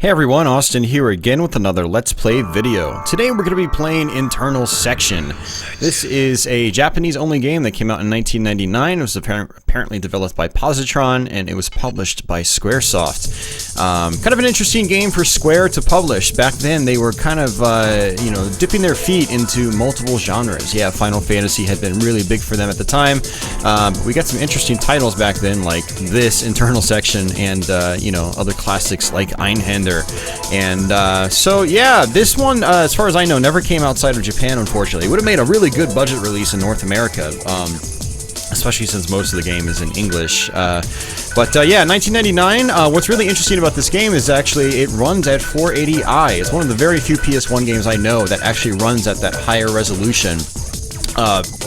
Hey everyone, Austin here again with another Let's Play video. Today we're going to be playing Internal Section. This is a Japanese-only game that came out in 1999. It was apparently developed by Positron, and it was published by Squaresoft. Kind of an interesting game for Square to publish. Back then, they were kind of, dipping their feet into multiple genres. Yeah, Final Fantasy had been really big for them at the time, but we got some interesting titles back then, like this, Internal Section, and, other classics like Einhander. And so yeah, this one, as far as I know, never came outside of Japan, unfortunately. It would have made a really good budget release in North America, especially since most of the game is in English. But 1999, what's really interesting about this game is actually it runs at 480i. It's one of the very few PS1 games I know that actually runs at that higher resolution.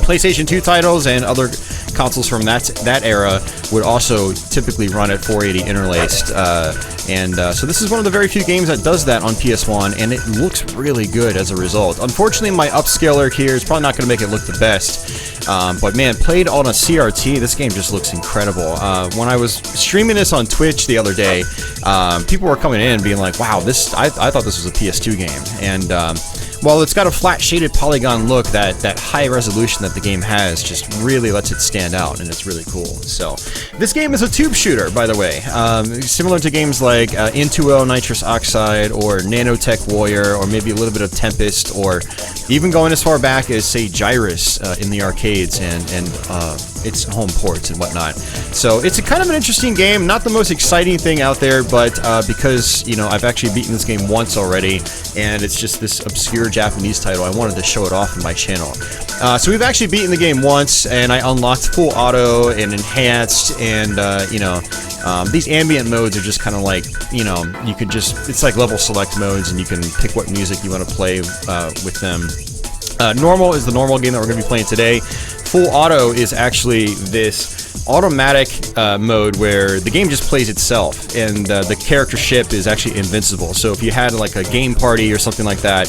PlayStation 2 titles and other consoles from that era would also typically run at 480 interlaced, so this is one of the very few games that does that on PS1, and it looks really good as a result. Unfortunately, my upscaler here is probably not going to make it look the best, but man, played on a CRT, this game just looks incredible. When I was streaming this on Twitch the other day, people were coming in being like, wow, I thought this was a PS2 game, and while it's got a flat shaded polygon look, that high resolution that the game has just really lets it stand out, and it's really cool. So this game is a tube shooter, by the way, similar to games like Intuo Nitrous Oxide or Nanotech Warrior, or maybe a little bit of Tempest, or even going as far back as, say, Gyrus in the arcades and its home ports and whatnot. So it's a kind of an interesting game, not the most exciting thing out there, but because I've actually beaten this game once already, and it's just this obscure Japanese title, I wanted to show it off in my channel. So we've actually beaten the game once, and I unlocked full auto and enhanced, and these ambient modes are just kind of like, you could just, it's like level select modes, and you can pick what music you want to play with them. Normal is the normal game that we're going to be playing today. Full auto is actually this automatic mode where the game just plays itself, and the character ship is actually invincible. So if you had like a game party or something like that,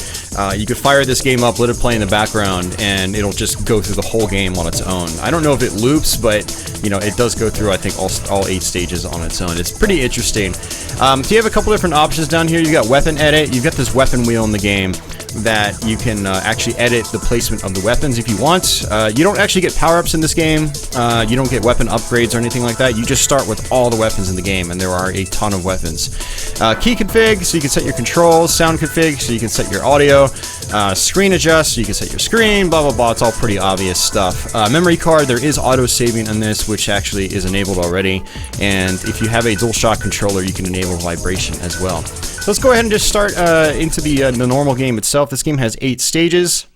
you could fire this game up, let it play in the background, and it'll just go through the whole game on its own. I don't know if it loops, but it does go through, I think, all 8 stages on its own. It's pretty interesting. So you have a couple different options down here. You've got weapon edit. You've got this weapon wheel in the game that you can actually edit the placement of the weapons if you want. You don't actually get power-ups in this game. You don't get weapon upgrades or anything like that. You just start with all the weapons in the game, and there are a ton of weapons. Key config, so you can set your controls. Sound config, so you can set your audio. Screen adjust, so you can set your screen, blah, blah, blah. It's all pretty obvious stuff. Memory card, there is auto-saving on this, which actually is enabled already. And if you have a DualShock controller, you can enable vibration as well. So let's go ahead and just start into the normal game itself. This game has 8 stages,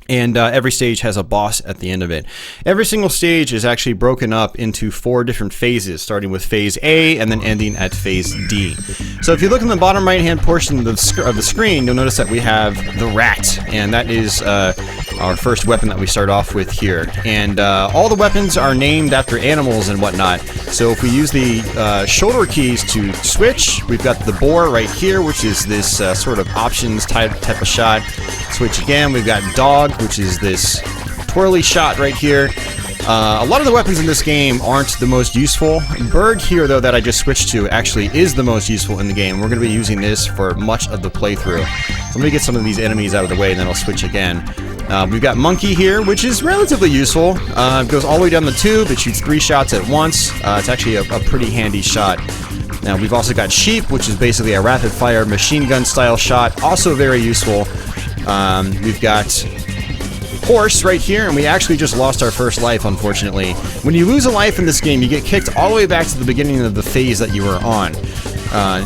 and every stage has a boss at the end of it. Every single stage is actually broken up into 4 different phases, starting with phase A and then ending at phase D. So if you look in the bottom right hand portion of the screen, you'll notice that we have the rat, and that is our first weapon that we start off with here. And all the weapons are named after animals and whatnot. So if we use the shoulder keys to switch, we've got the boar right here, which is this sort of options type of shot. Switch again, we've got dog, which is this twirly shot right here. A lot of the weapons in this game aren't the most useful. Bird here, though, that I just switched to actually is the most useful in the game. We're going to be using this for much of the playthrough. So let me get some of these enemies out of the way, and then I'll switch again. We've got Monkey here, which is relatively useful. It goes all the way down the tube. It shoots 3 shots at once. It's actually a pretty handy shot. Now, we've also got Sheep, which is basically a rapid-fire machine gun-style shot. Also very useful. We've got Horse right here, and we actually just lost our first life, unfortunately. When you lose a life in this game, you get kicked all the way back to the beginning of the phase that you were on.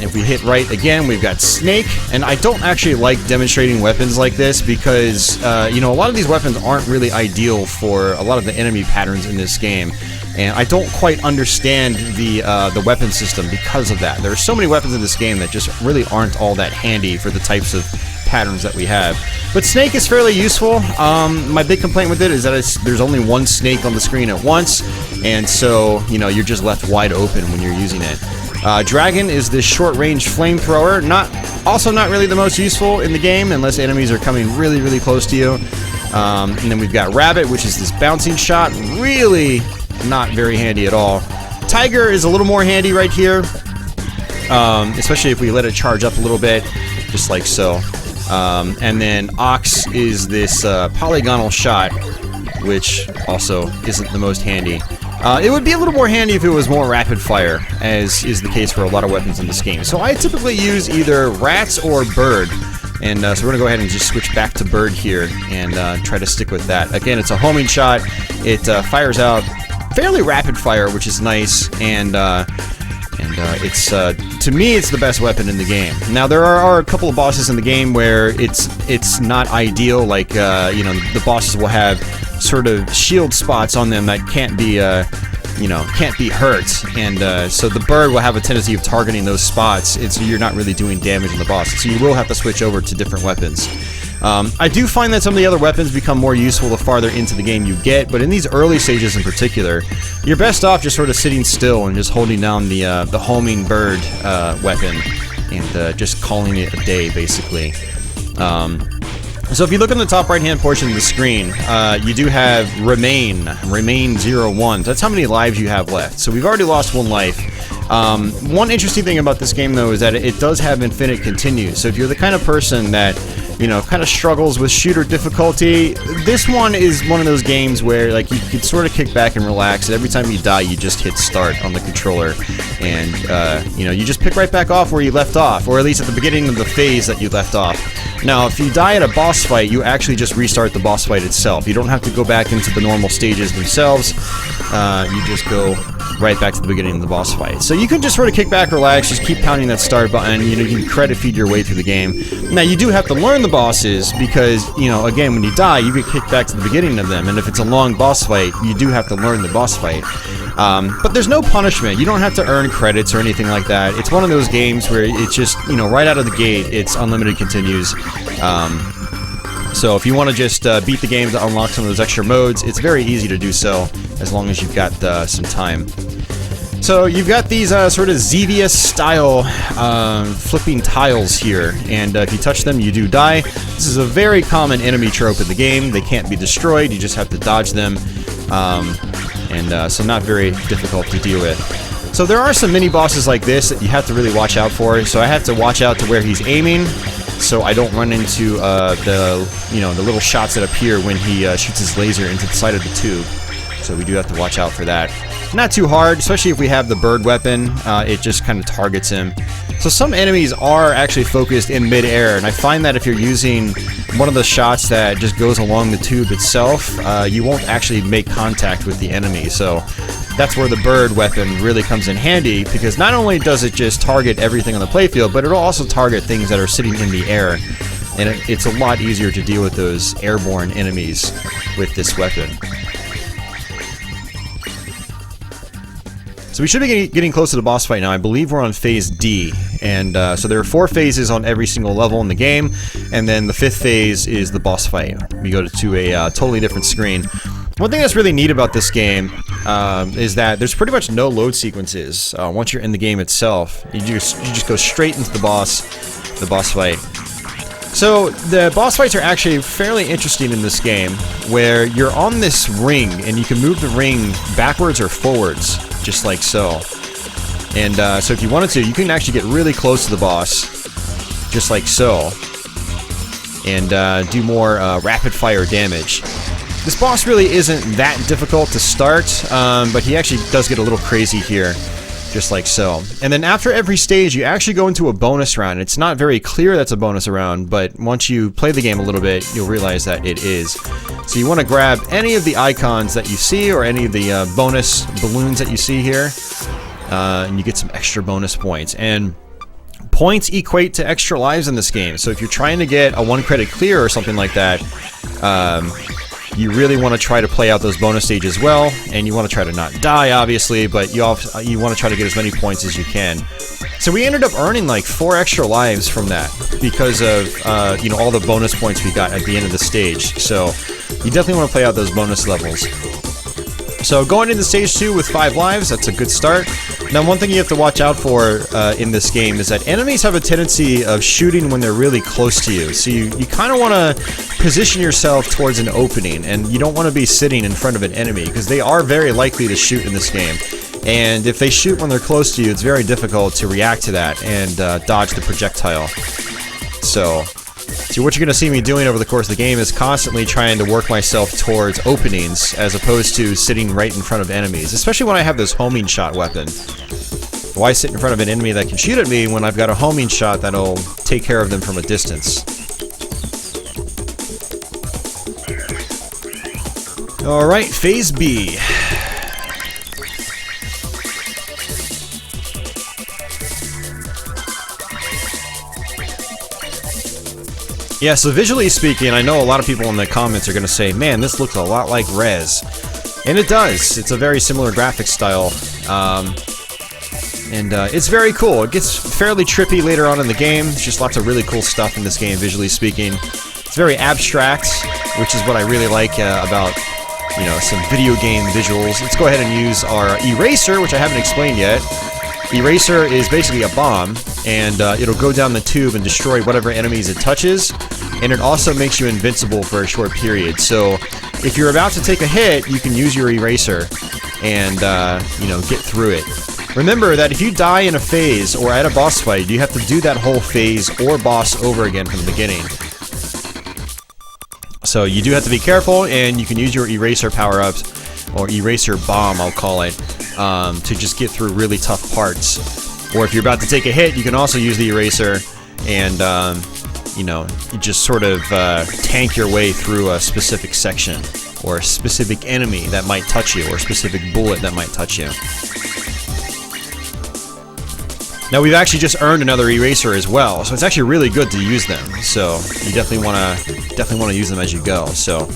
If we hit right again, we've got Snake, and I don't actually like demonstrating weapons like this because, a lot of these weapons aren't really ideal for a lot of the enemy patterns in this game. And I don't quite understand the weapon system because of that. There are so many weapons in this game that just really aren't all that handy for the types of patterns that we have. But Snake is fairly useful. My big complaint with it is that there's only one snake on the screen at once, and so, you're just left wide open when you're using it. Dragon is this short-range flamethrower. Also not really the most useful in the game unless enemies are coming really, really close to you. And then we've got Rabbit, which is this bouncing shot. Really not very handy at all. Tiger is a little more handy right here. especially if we let it charge up a little bit, just like so. And then Ox is this polygonal shot, which also isn't the most handy. It would be a little more handy if it was more rapid fire, as is the case for a lot of weapons in this game. So I typically use either rats or bird, and so we're gonna go ahead and just switch back to bird here and try to stick with that. Again, it's a homing shot. It fires out fairly rapid fire, which is nice, and it's to me it's the best weapon in the game. Now there are a couple of bosses in the game where it's not ideal. Like you know, the bosses will have sort of shield spots on them that can't be can't be hurt, and so the bird will have a tendency of targeting those spots. So you're not really doing damage on the boss, so you will have to switch over to different weapons. I do find that some of the other weapons become more useful the farther into the game you get, but in these early stages in particular, you're best off just sort of sitting still and just holding down the homing bird weapon and just calling it a day, basically. So if you look on the top right-hand portion of the screen, you do have Remain 01. So that's how many lives you have left. So we've already lost 1 life. One interesting thing about this game, though, is that it does have infinite continues. So if you're the kind of person that, you know, kind of struggles with shooter difficulty, this one is one of those games where, like, you can sort of kick back and relax, and every time you die, you just hit start on the controller, and, you know, you just pick right back off where you left off, or at least at the beginning of the phase that you left off. Now, if you die at a boss fight, you actually just restart the boss fight itself. You don't have to go back into the normal stages themselves. You just go right back to the beginning of the boss fight. So you can just sort of kick back, relax, just keep pounding that start button. You know, you can credit feed your way through the game. Now, you do have to learn the bosses because, you know, again, when you die, you get kicked back to the beginning of them. And if it's a long boss fight, you do have to learn the boss fight. But there's no punishment. You don't have to earn credits or anything like that. It's one of those games where it's just, you know, right out of the gate, it's unlimited continues. So if you want to just beat the game to unlock some of those extra modes, it's very easy to do so, as long as you've got some time. So you've got these sort of Xevious style flipping tiles here, and if you touch them, you do die. This is a very common enemy trope in the game. They can't be destroyed, you just have to dodge them, so not very difficult to deal with. So there are some mini bosses like this that you have to really watch out for. So I have to watch out to where he's aiming, so I don't run into the little shots that appear when he shoots his laser into the side of the tube. So we do have to watch out for that. Not too hard, especially if we have the bird weapon. It just kind of targets him. So some enemies are actually focused in mid-air, and I find that if you're using one of the shots that just goes along the tube itself, you won't actually make contact with the enemy. So that's where the bird weapon really comes in handy, because not only does it just target everything on the playfield, but it'll also target things that are sitting in the air. And it's a lot easier to deal with those airborne enemies with this weapon. So we should be getting close to the boss fight now. I believe we're on phase D, and so there are 4 phases on every single level in the game, and then the 5th phase is the boss fight. We go to a totally different screen. One thing that's really neat about this game is that there's pretty much no load sequences once you're in the game itself. You just go straight into the boss fight. So the boss fights are actually fairly interesting in this game, where you're on this ring and you can move the ring backwards or forwards, just like so. And so if you wanted to, you can actually get really close to the boss, just like so, and do more rapid fire damage. This boss really isn't that difficult to start, but he actually does get a little crazy here, just like so. And then after every stage, you actually go into a bonus round. It's not very clear that's a bonus round, but once you play the game a little bit, you'll realize that it is. So you want to grab any of the icons that you see, or any of the bonus balloons that you see here, and you get some extra bonus points. And points equate to extra lives in this game. So if you're trying to get a 1 credit clear or something like that, you really want to try to play out those bonus stages well, and you want to try to not die, obviously, but you want to try to get as many points as you can. So we ended up earning like 4 extra lives from that because of all the bonus points we got at the end of the stage. So you definitely want to play out those bonus levels. So going into stage 2 with 5 lives, that's a good start. Now one thing you have to watch out for in this game is that enemies have a tendency of shooting when they're really close to you. So you kind of want to position yourself towards an opening, and you don't want to be sitting in front of an enemy, because they are very likely to shoot in this game. And if they shoot when they're close to you, it's very difficult to react to that and dodge the projectile. So what you're going to see me doing over the course of the game is constantly trying to work myself towards openings as opposed to sitting right in front of enemies, especially when I have this homing shot weapon. Why sit in front of an enemy that can shoot at me when I've got a homing shot that'll take care of them from a distance? Alright, Phase B. Yeah, so visually speaking, I know a lot of people in the comments are going to say, man, this looks a lot like Rez. And it does. It's a very similar graphics style. It's very cool. It gets fairly trippy later on in the game. There's just lots of really cool stuff in this game, visually speaking. It's very abstract, which is what I really like about, you know, some video game visuals. Let's go ahead and use our eraser, which I haven't explained yet. Eraser is basically a bomb, and it'll go down the tube and destroy whatever enemies it touches, and it also makes you invincible for a short period. So if you're about to take a hit, you can use your eraser and, you know, get through it. Remember that if you die in a phase or at a boss fight, you have to do that whole phase or boss over again from the beginning. So you do have to be careful, and you can use your eraser power-ups, or eraser bomb, I'll call it, to just get through really tough parts. Or if you're about to take a hit, you can also use the eraser and, you know, you just sort of tank your way through a specific section, or a specific enemy that might touch you, or a specific bullet that might touch you. Now we've actually just earned another eraser as well, so it's actually really good to use them. So you definitely want to use them as you go. So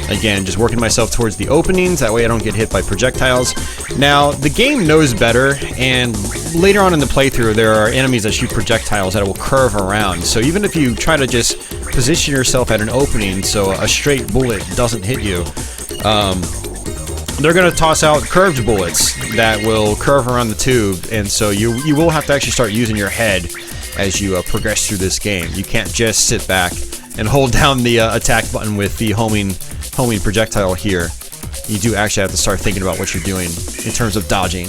again, just working myself towards the openings, that way I don't get hit by projectiles. Now, the game knows better, and later on in the playthrough, there are enemies that shoot projectiles that will curve around. So even if you try to just position yourself at an opening so a straight bullet doesn't hit you, they're going to toss out curved bullets that will curve around the tube, and so you will have to actually start using your head as you progress through this game. You can't just sit back and hold down the attack button with the homing projectile here. You do actually have to start thinking about what you're doing in terms of dodging.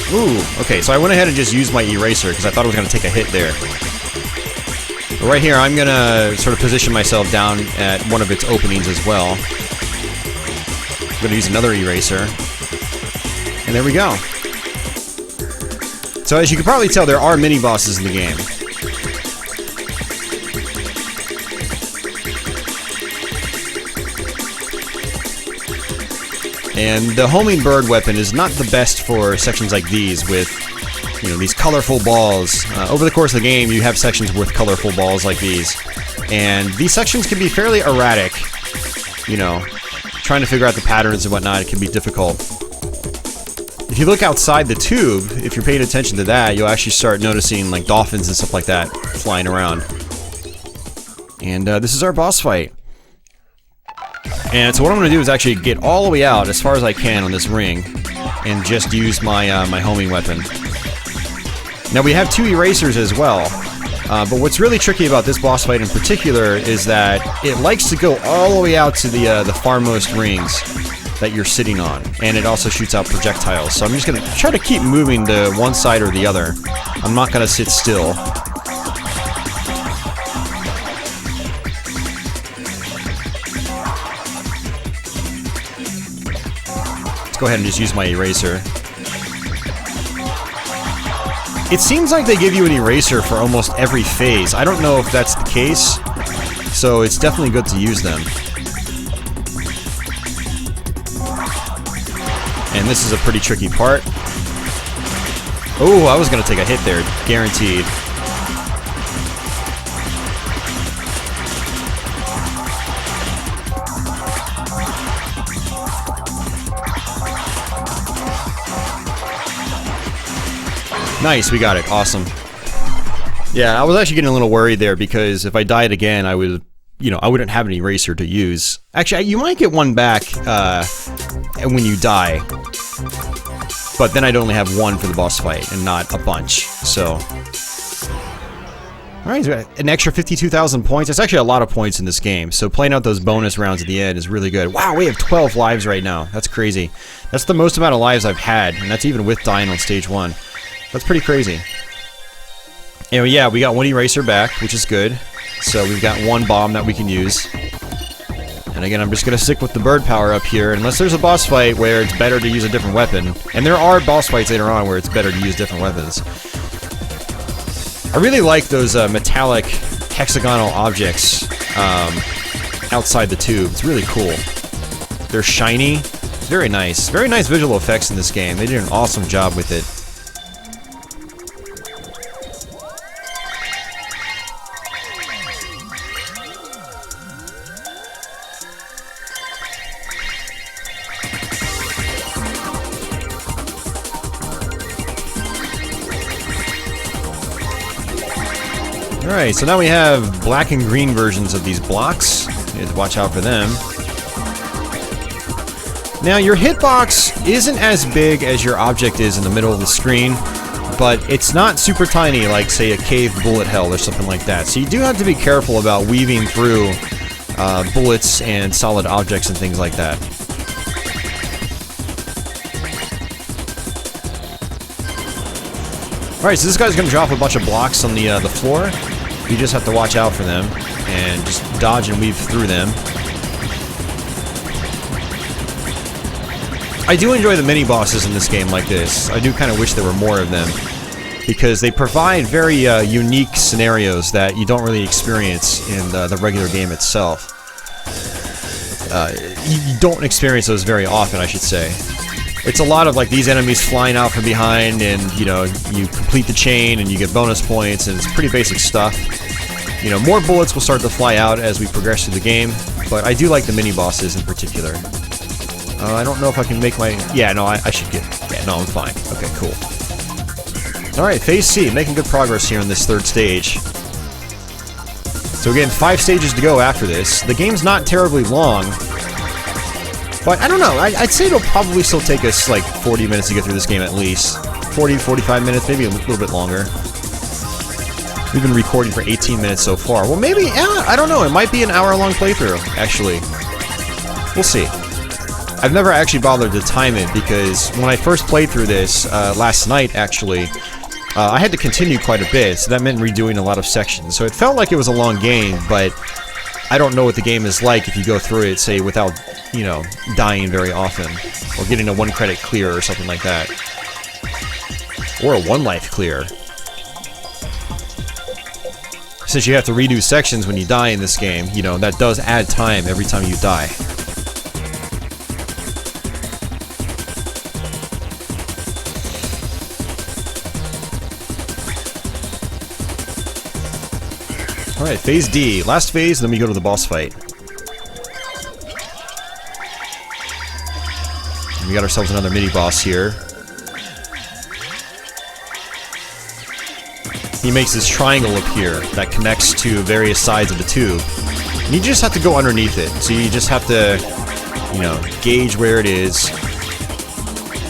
Ooh, okay, so I went ahead and just used my eraser because I thought I was going to take a hit there. But right here, I'm going to sort of position myself down at one of its openings as well. I'm going to use another eraser. And there we go. So as you can probably tell, there are mini-bosses in the game. And the homing bird weapon is not the best for sections like these with, you know, these colorful balls. Over the course of the game, you have sections with colorful balls like these. And these sections can be fairly erratic. You know, trying to figure out the patterns and whatnot, it can be difficult. If you look outside the tube, if you're paying attention to that, you'll actually start noticing like dolphins and stuff like that flying around. And this is our boss fight. And so what I'm going to do is actually get all the way out as far as I can on this ring and just use my my homing weapon. Now we have two erasers as well, but what's really tricky about this boss fight in particular is that it likes to go all the way out to the farmost rings that you're sitting on, and it also shoots out projectiles. So I'm just going to try to keep moving to one side or the other. I'm not going to sit still. Go ahead and just use my eraser. It seems like they give you an eraser for almost every phase. I don't know if that's the case, so it's definitely good to use them. And this is a pretty tricky part. Oh, I was gonna take a hit there, guaranteed. Nice, we got it. Awesome. Yeah, I was actually getting a little worried there because if I died again, I would, you know, I wouldn't have an eraser to use. Actually, you might get one back when you die. But then I'd only have one for the boss fight and not a bunch, so... Alright, so an extra 52,000 points. That's actually a lot of points in this game, so playing out those bonus rounds at the end is really good. Wow, we have 12 lives right now. That's crazy. That's the most amount of lives I've had, and that's even with dying on stage 1. That's pretty crazy. And yeah, we got one eraser back, which is good. So we've got one bomb that we can use. And again, I'm just going to stick with the bird power up here, unless there's a boss fight where it's better to use a different weapon. And there are boss fights later on where it's better to use different weapons. I really like those metallic hexagonal objects outside the tube. It's really cool. They're shiny. Very nice. Very nice visual effects in this game. They did an awesome job with it. Alright, so now we have black and green versions of these blocks. You have to watch out for them. Now, your hitbox isn't as big as your object is in the middle of the screen, but it's not super tiny like, say, a cave bullet hell or something like that. So you do have to be careful about weaving through bullets and solid objects and things like that. Alright, so this guy's going to drop a bunch of blocks on the floor. You just have to watch out for them and just dodge and weave through them. I do enjoy the mini-bosses in this game like this. I do kind of wish there were more of them, because they provide very unique scenarios that you don't really experience in the regular game itself. You don't experience those very often, I should say. It's a lot of like these enemies flying out from behind, and you know, you complete the chain and you get bonus points, and it's pretty basic stuff. You know, more bullets will start to fly out as we progress through the game, but I do like the mini bosses in particular. I don't know if I can make my... Yeah, no, I should get... Yeah, no, I'm fine. Okay, cool. Alright, Phase C, making good progress here in this third stage. So again, 5 stages to go after this. The game's not terribly long, but I don't know, I'd say it'll probably still take us like 40 minutes to get through this game at least. 40, 45 minutes, maybe a little bit longer. We've been recording for 18 minutes so far. Well, maybe, yeah, I don't know, it might be an hour-long playthrough, actually. We'll see. I've never actually bothered to time it, because when I first played through this, last night, actually, I had to continue quite a bit, so that meant redoing a lot of sections. So it felt like it was a long game, but I don't know what the game is like if you go through it, say, without, you know, dying very often, or getting a 1-credit clear or something like that. Or a 1-life clear. Since you have to redo sections when you die in this game, you know, that does add time every time you die. Alright, Phase D. Last phase, then we go to the boss fight. We got ourselves another mini-boss here. He makes this triangle appear that connects to various sides of the tube. And you just have to go underneath it. So you just have to, you know, gauge where it is.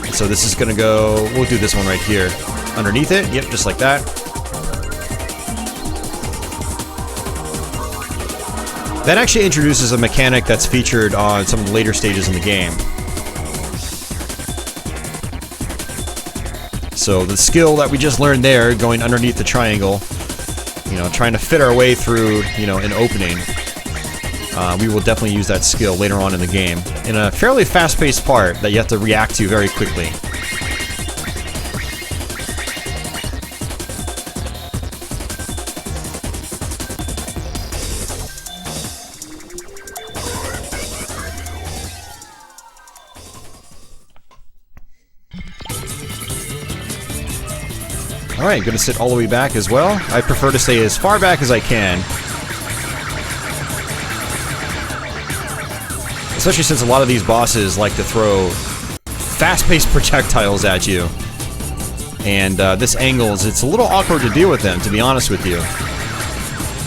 And so this is gonna go... We'll do this one right here. Underneath it, yep, just like that. That actually introduces a mechanic that's featured on some of the later stages in the game. So the skill that we just learned there, going underneath the triangle, you know, trying to fit our way through, you know, an opening, we will definitely use that skill later on in the game, in a fairly fast-paced part that you have to react to very quickly. Alright, gonna sit all the way back as well. I prefer to stay as far back as I can. Especially since a lot of these bosses like to throw fast-paced projectiles at you. And this angle, it's a little awkward to deal with them, to be honest with you.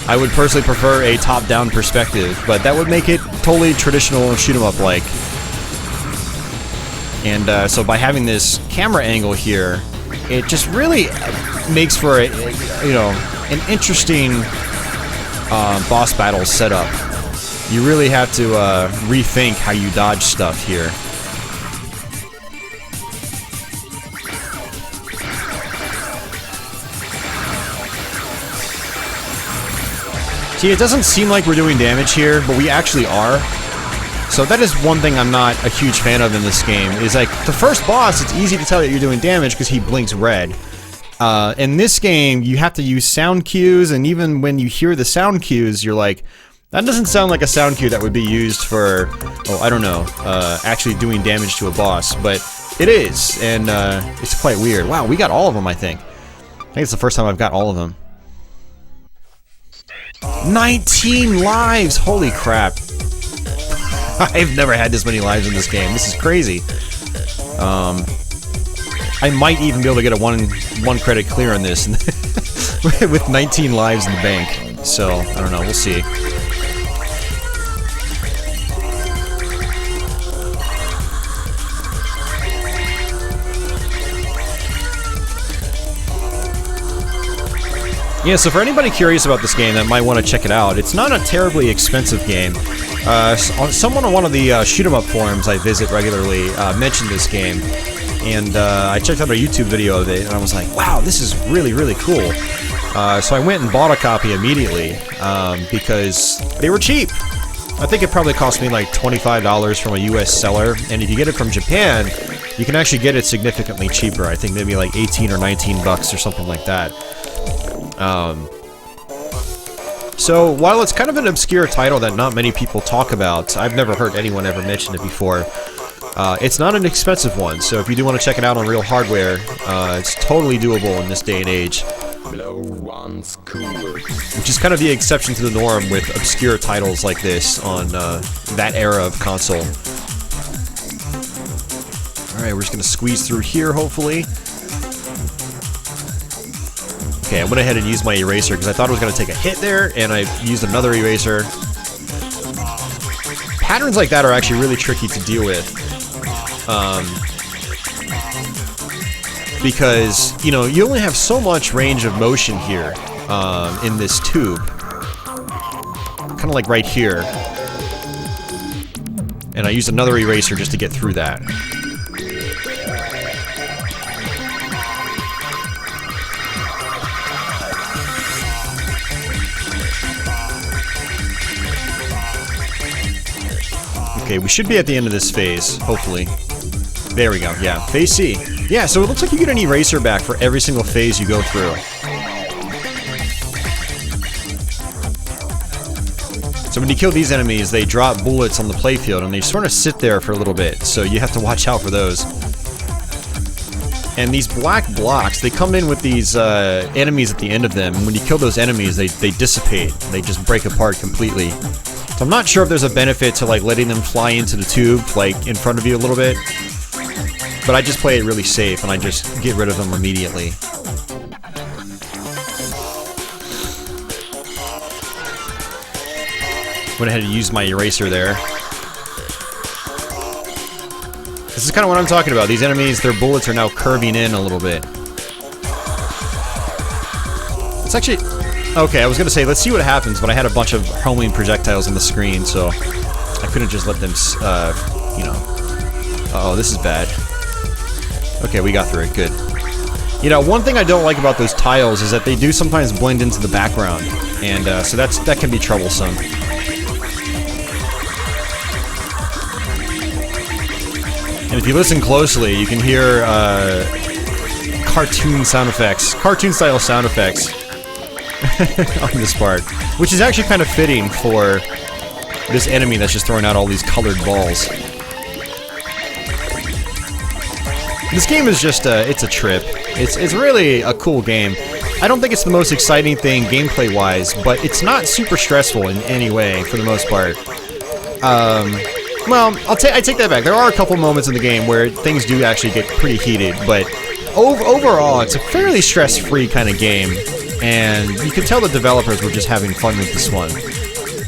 I would personally prefer a top-down perspective, but that would make it totally traditional shoot-'em-up like. And so by having this camera angle here, it just really makes for a, you know, an interesting boss battle setup. You really have to rethink how you dodge stuff here. See, it doesn't seem like we're doing damage here, but we actually are. So that is one thing I'm not a huge fan of in this game, is like, the first boss, it's easy to tell that you're doing damage because he blinks red. In this game, you have to use sound cues, and even when you hear the sound cues, you're like, that doesn't sound like a sound cue that would be used for, oh, I don't know, actually doing damage to a boss, but it is, and it's quite weird. Wow, we got all of them, I think. I think it's the first time I've got all of them. 19 lives! Holy crap. I've never had this many lives in this game. This is crazy. I might even be able to get a one credit clear on this with 19 lives in the bank. So, I don't know. We'll see. Yeah, so for anybody curious about this game that might want to check it out, it's not a terribly expensive game. Someone on one of the shoot-'em-up forums I visit regularly mentioned this game, and I checked out a YouTube video of it, and I was like, wow, this is really, really cool. So I went and bought a copy immediately, because they were cheap. I think it probably cost me like $25 from a US seller, and if you get it from Japan, you can actually get it significantly cheaper. I think maybe like 18 or 19 bucks or something like that. So, while it's kind of an obscure title that not many people talk about, I've never heard anyone ever mention it before, it's not an expensive one, so if you do want to check it out on real hardware, it's totally doable in this day and age. Which is kind of the exception to the norm with obscure titles like this on that era of console. Alright, we're just going to squeeze through here, hopefully. Okay, I went ahead and used my eraser because I thought it was going to take a hit there, and I used another eraser. Patterns like that are actually really tricky to deal with. Because, you know, you only have so much range of motion here in this tube. Kind of like right here. And I used another eraser just to get through that. Okay, we should be at the end of this phase, hopefully. There we go, yeah. Phase C. Yeah, so it looks like you get an eraser back for every single phase you go through. So when you kill these enemies, they drop bullets on the playfield, and they sort of sit there for a little bit, so you have to watch out for those. And these black blocks, they come in with these enemies at the end of them, and when you kill those enemies, they dissipate. They just break apart completely. So I'm not sure if there's a benefit to like letting them fly into the tube, like in front of you a little bit. But I just play it really safe, and I just get rid of them immediately. Went ahead and used my eraser there. This is kind of what I'm talking about. These enemies, their bullets are now curving in a little bit. It's actually... Okay, I was gonna say, let's see what happens, but I had a bunch of homing projectiles on the screen, so I couldn't just let them, you know... Uh-oh, this is bad. Okay, we got through it, good. You know, one thing I don't like about those tiles is that they do sometimes blend into the background, and so that can be troublesome. And if you listen closely, you can hear cartoon sound effects, cartoon-style sound effects on this part, which is actually kind of fitting for this enemy that's just throwing out all these colored balls. This game is just it's a trip. It's really a cool game. I don't think it's the most exciting thing gameplay-wise, but it's not super stressful in any way for the most part. Well, I take that back. There are a couple moments in the game where things do actually get pretty heated, but overall, it's a fairly stress-free kind of game, and you can tell the developers were just having fun with this one,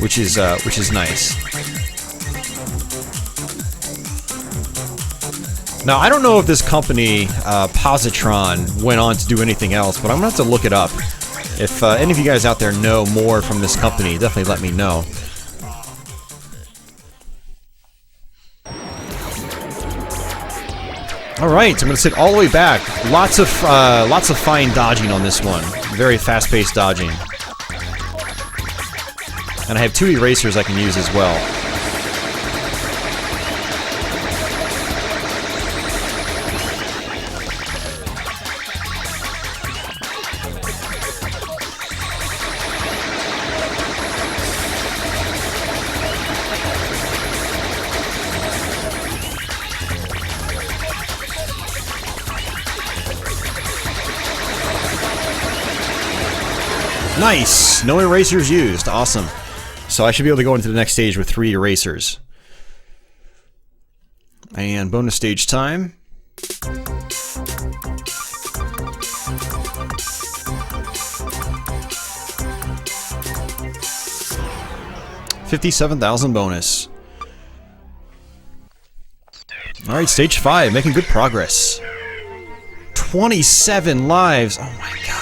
which is nice. Now, I don't know if this company, Positron, went on to do anything else, but I'm gonna have to look it up. If any of you guys out there know more from this company, definitely let me know. Alright, so I'm gonna sit all the way back. Lots of fine dodging on this one. Very fast-paced dodging. And I have 2 erasers I can use as well. Nice! No erasers used. Awesome. So I should be able to go into the next stage with 3 erasers. And bonus stage time. $57,000 bonus. Alright, stage 5, making good progress. 27 lives! Oh my god.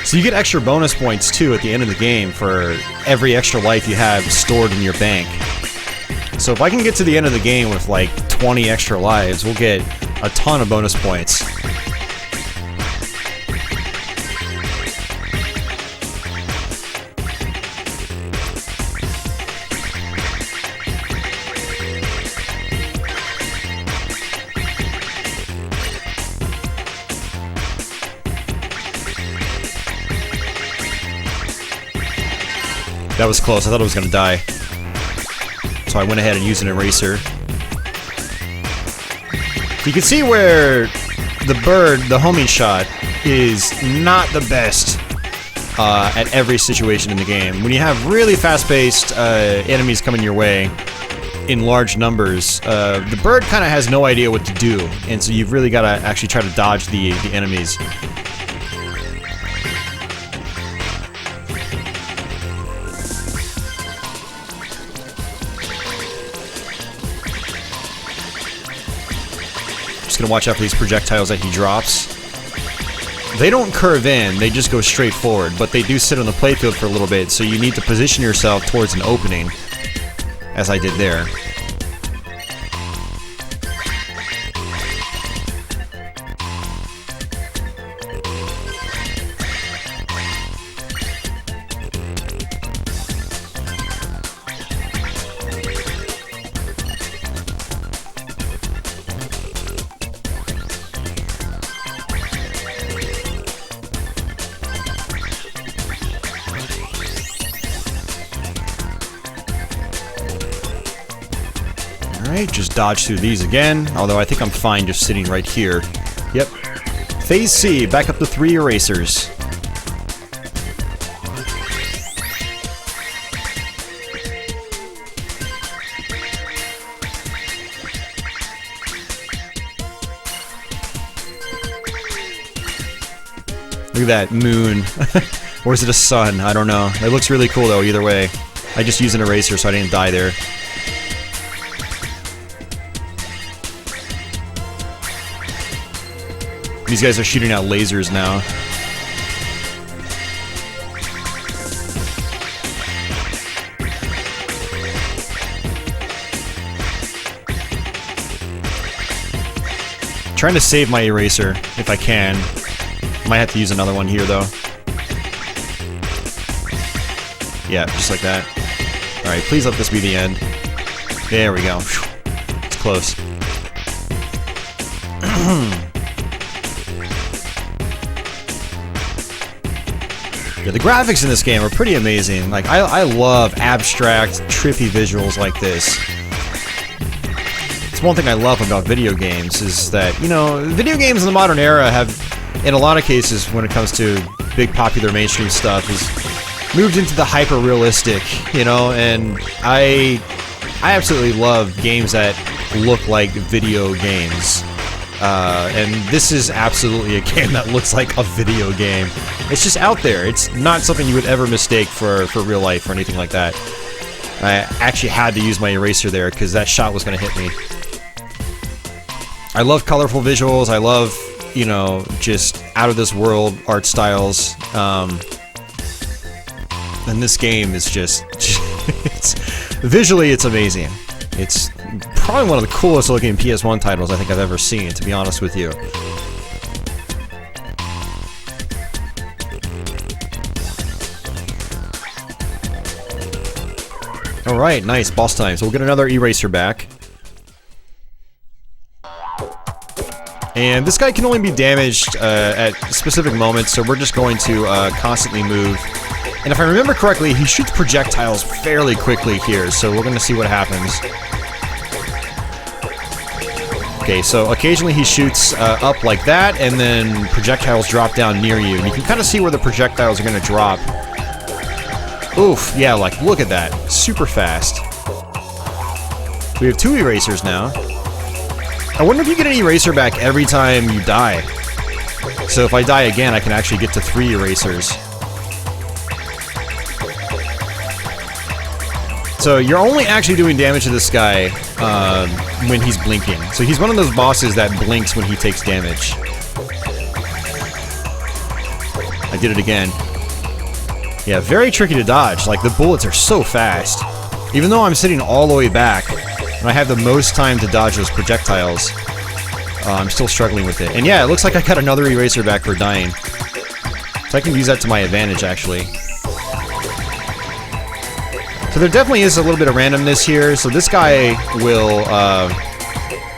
So you get extra bonus points too at the end of the game for every extra life you have stored in your bank. So if I can get to the end of the game with like 20 extra lives, we'll get a ton of bonus points. That was close. I thought I was gonna die. So I went ahead and used an eraser. You can see where the bird, the homing shot, is not the best at every situation in the game. When you have really fast-paced enemies coming your way in large numbers, the bird kind of has no idea what to do, and so you've really got to actually try to dodge the enemies. Gonna watch out for these projectiles that he drops. They don't curve in, they just go straight forward, but they do sit on the playfield for a little bit, so you need to position yourself towards an opening, as I did there. Alright, just dodge through these again, although I think I'm fine just sitting right here. Yep. Phase C, back up to 3 erasers. Look at that moon. Or is it a sun? I don't know. It looks really cool though, either way. I just used an eraser so I didn't die there. These guys are shooting out lasers now. Trying to save my eraser, if I can. Might have to use another one here, though. Yeah, just like that. Alright, please let this be the end. There we go. It's close. Yeah, the graphics in this game are pretty amazing. Like, I love abstract, trippy visuals like this. It's one thing I love about video games is that, you know, video games in the modern era have, in a lot of cases, when it comes to big popular mainstream stuff, is moved into the hyper-realistic, you know, and I absolutely love games that look like video games. And this is absolutely a game that looks like a video game. It's just out there. It's not something you would ever mistake for real life or anything like that. I actually had to use my eraser there because that shot was going to hit me. I love colorful visuals. I love, you know, just out-of-this-world art styles. And this game is just... visually, it's amazing. It's probably one of the coolest looking PS1 titles I think I've ever seen, to be honest with you. Alright, nice, boss time. So we'll get another eraser back. And this guy can only be damaged at specific moments, so we're just going to constantly move. And if I remember correctly, he shoots projectiles fairly quickly here, so we're going to see what happens. Okay, so occasionally he shoots up like that, and then projectiles drop down near you. And you can kind of see where the projectiles are going to drop. Oof, yeah, like, look at that. Super fast. We have 2 erasers now. I wonder if you get an eraser back every time you die. So if I die again, I can actually get to 3 erasers. So you're only actually doing damage to this guy when he's blinking. So he's one of those bosses that blinks when he takes damage. I did it again. Yeah, very tricky to dodge. Like, the bullets are so fast. Even though I'm sitting all the way back, and I have the most time to dodge those projectiles, I'm still struggling with it. And yeah, it looks like I got another eraser back for dying. So I can use that to my advantage, actually. So there definitely is a little bit of randomness here. So this guy will,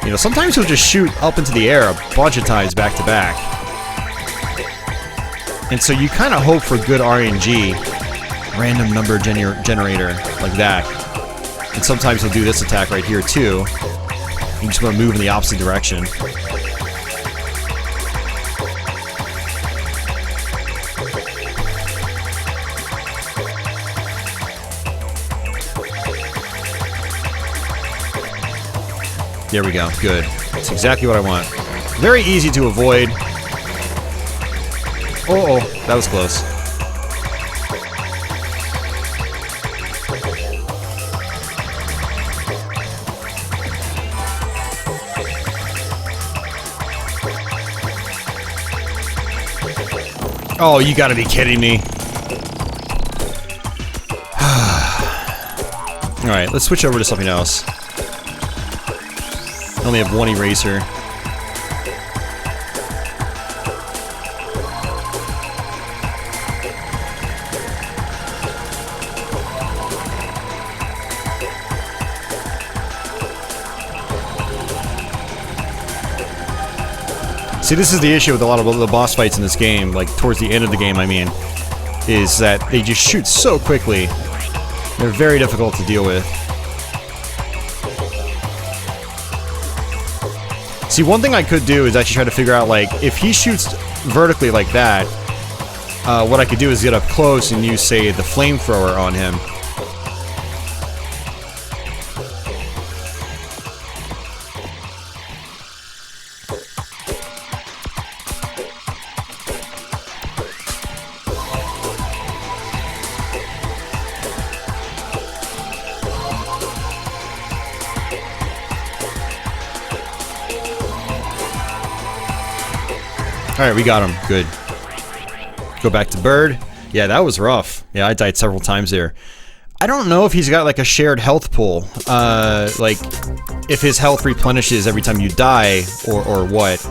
you know, sometimes he'll just shoot up into the air a bunch of times back to back. And so you kind of hope for good RNG, random number generator, like that. And sometimes he'll do this attack right here too. You just want to move in the opposite direction. There we go, good. That's exactly what I want. Very easy to avoid. Oh, that was close. Oh, you gotta be kidding me. Alright, let's switch over to something else. I only have 1 eraser. See, this is the issue with a lot of the boss fights in this game, like towards the end of the game, I mean, is that they just shoot so quickly. They're very difficult to deal with. See, one thing I could do is actually try to figure out, like, if he shoots vertically like that, what I could do is get up close and use, say, the flamethrower on him. Alright, we got him. Good. Go back to Bird. Yeah, that was rough. Yeah, I died several times there. I don't know if he's got like a shared health pool. Like, if his health replenishes every time you die, or what.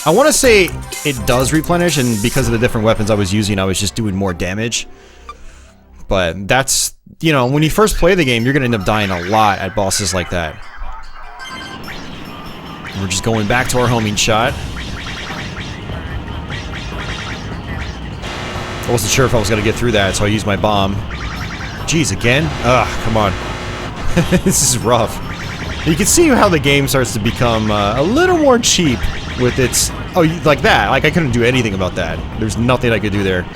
I want to say it does replenish, and because of the different weapons I was using, I was just doing more damage. But that's, you know, when you first play the game, you're going to end up dying a lot at bosses like that. And we're just going back to our homing shot. I wasn't sure if I was going to get through that, so I used my bomb. Jeez, again? Ugh, come on. This is rough. You can see how the game starts to become a little more cheap with its... Oh, like that. Like, I couldn't do anything about that. There's nothing I could do there.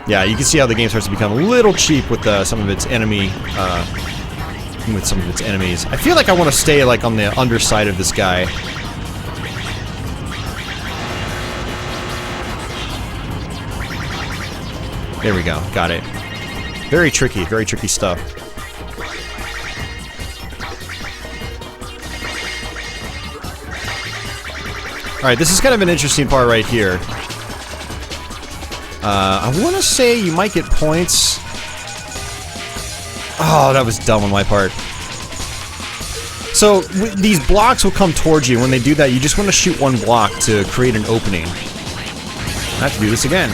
Yeah, you can see how the game starts to become a little cheap with some of its enemy... with some of its enemies. I feel like I want to stay, like, on the underside of this guy. There we go. Got it. Very tricky stuff. Alright, this is kind of an interesting part right here. I want to say you might get points. Oh, that was dumb on my part. So, these blocks will come towards you. When they do that, you just want to shoot one block to create an opening. I have to do this again.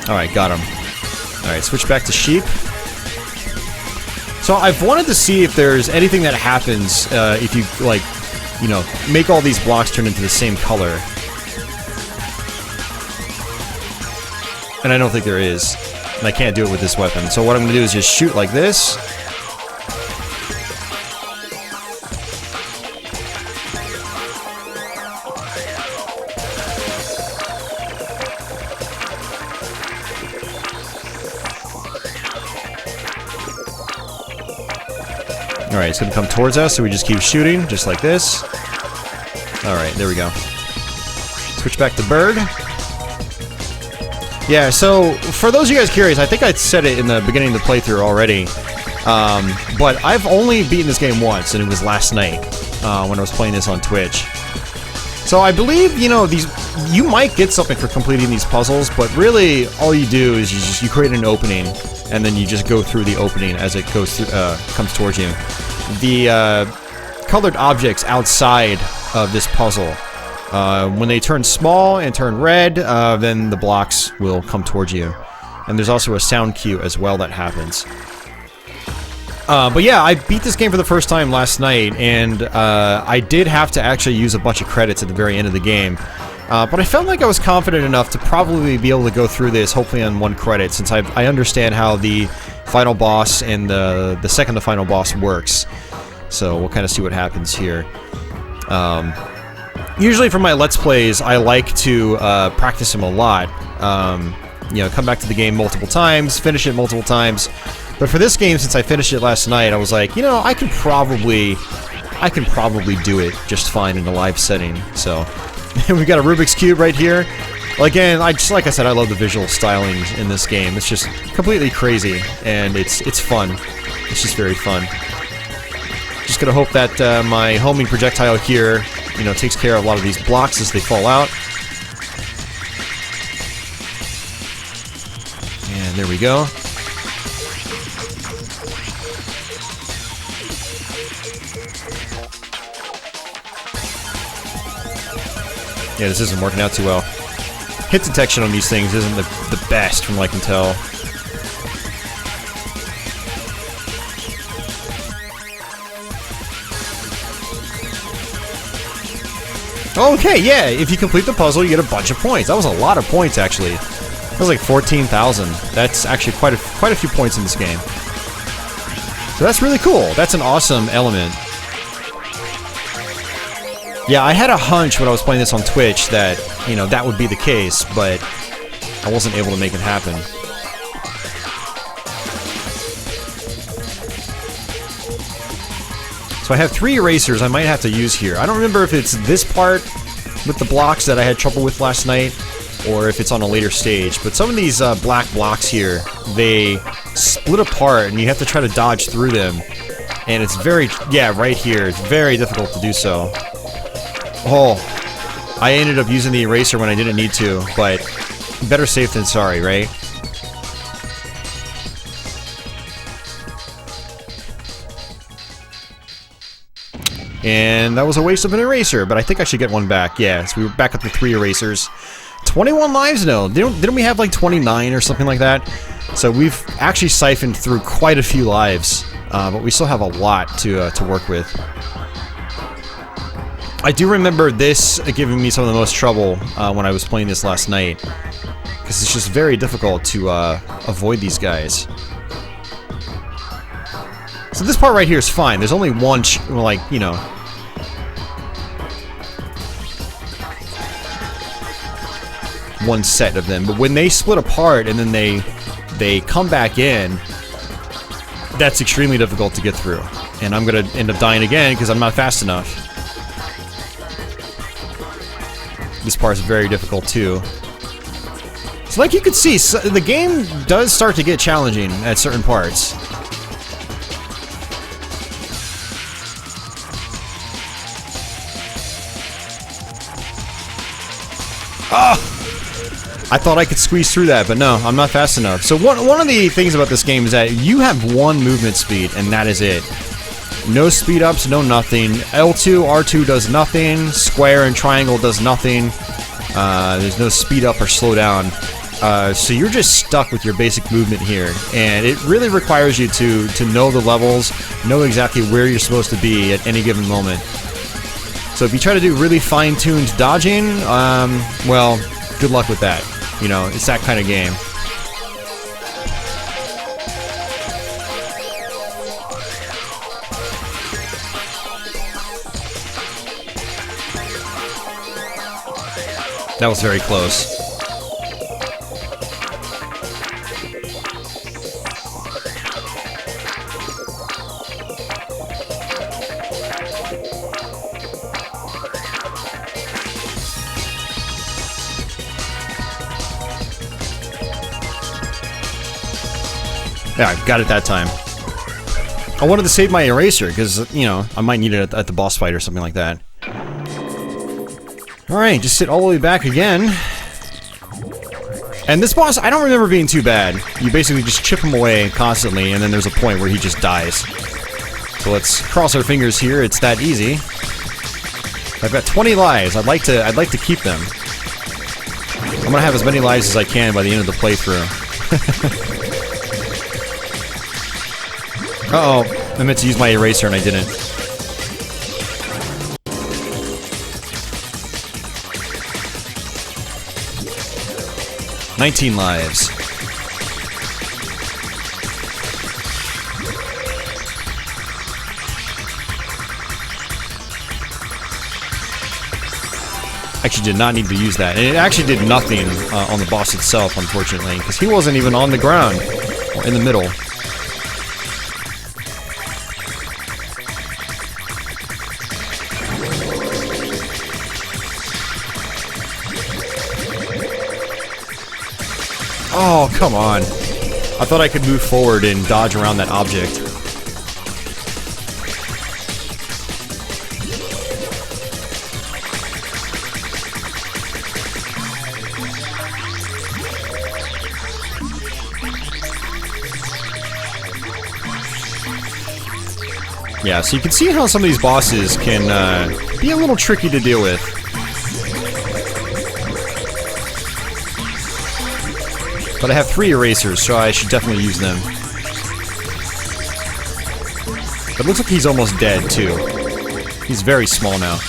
Alright, got him. Alright, switch back to sheep. So I've wanted to see if there's anything that happens if you, like, you know, make all these blocks turn into the same color. And I don't think there is. And I can't do it with this weapon. So what I'm going to do is just shoot like this. Alright, it's going to come towards us, so we just keep shooting, just like this. Alright, there we go. Switch back to bird. Yeah, so, for those of you guys curious, I think I said it in the beginning of the playthrough already, but I've only beaten this game once, and it was last night, when I was playing this on Twitch. So I believe, you know, you might get something for completing these puzzles, but really, all you do is you create an opening, and then you just go through the opening as it goes through, comes towards you. The colored objects outside of this puzzle, when they turn small and turn red, then the blocks will come towards you. And there's also a sound cue as well that happens. But yeah, I beat this game for the first time last night, and I did have to actually use a bunch of credits at the very end of the game. But I felt like I was confident enough to probably be able to go through this, hopefully on one credit, since I understand how the final boss and the second to final boss works. So we'll kind of see what happens here. Usually for my Let's Plays, I like to practice them a lot. You know, come back to the game multiple times, finish it multiple times. But for this game, since I finished it last night, I was like, you know, I can probably do it just fine in a live setting. So we've got a Rubik's Cube right here. Well, again, like I said, I love the visual styling in this game. It's just completely crazy, and it's fun. It's just very fun. Just gonna hope that my homing projectile here, you know, takes care of a lot of these blocks as they fall out. And there we go. Yeah, this isn't working out too well. Hit detection on these things isn't the best, from what I can tell. Okay, yeah, if you complete the puzzle, you get a bunch of points. That was a lot of points, actually. That was like 14,000. That's actually quite a few points in this game. So that's really cool. That's an awesome element. Yeah, I had a hunch when I was playing this on Twitch that, you know, that would be the case, but I wasn't able to make it happen. So I have 3 erasers I might have to use here. I don't remember if it's this part with the blocks that I had trouble with last night, or if it's on a later stage, but some of these black blocks here, they split apart and you have to try to dodge through them. And it's very, yeah, right here, it's very difficult to do so. Oh, I ended up using the eraser when I didn't need to, but better safe than sorry, right? And that was a waste of an eraser, but I think I should get one back. Yeah, so we were back up to 3 erasers. 21 lives now. Didn't we have like 29 or something like that? So we've actually siphoned through quite a few lives, but we still have a lot to work with. I do remember this giving me some of the most trouble when I was playing this last night, because it's just very difficult to avoid these guys. So this part right here is fine. There's only one, like, you know, one set of them. But when they split apart and then they come back in, that's extremely difficult to get through. And I'm gonna end up dying again because I'm not fast enough. This part's very difficult too. So like you can see, the game does start to get challenging at certain parts. Oh! I thought I could squeeze through that, but no, I'm not fast enough. So one of the things about this game is that you have one movement speed, and that is it. No speed ups, no nothing. L2, R2 does nothing. Square and triangle does nothing. There's no speed up or slow down. So you're just stuck with your basic movement here, and it really requires you to know the levels, know exactly where you're supposed to be at any given moment. So if you try to do really fine-tuned dodging, well, good luck with that. You know, it's that kind of game. That was very close. Yeah, I got it that time. I wanted to save my eraser, because, you know, I might need it at the boss fight or something like that. Alright, just sit all the way back again. And this boss, I don't remember being too bad. You basically just chip him away constantly, and then there's a point where he just dies. So let's cross our fingers here, it's that easy. I've got 20 lives, I'd like to keep them. I'm gonna have as many lives as I can by the end of the playthrough. Uh-oh, I meant to use my eraser and I didn't. "19 lives. Actually did not need to use that. And it actually did nothing on the boss itself, unfortunately, because he wasn't even on the ground or in the middle. Oh, come on. I thought I could move forward and dodge around that object. Yeah, so you can see how some of these bosses can be a little tricky to deal with. But I have 3 erasers, so I should definitely use them. It looks like he's almost dead, too. He's very small now.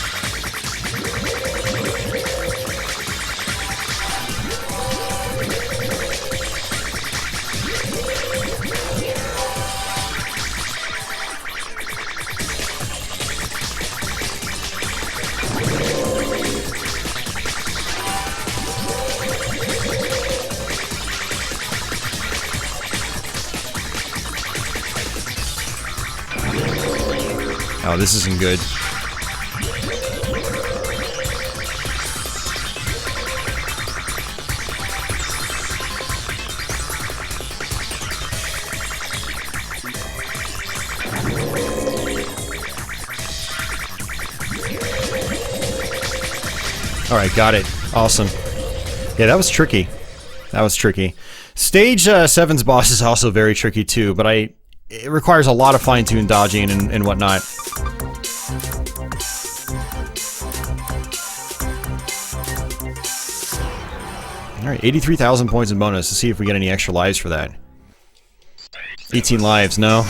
Oh, this isn't good. Alright, got it. Awesome. Yeah, that was tricky. That was tricky. Stage 7's boss is also very tricky too, but it requires a lot of fine-tuned dodging and whatnot. Alright, 83,000 points in bonus. Let's see if we get any extra lives for that. 18 lives, no.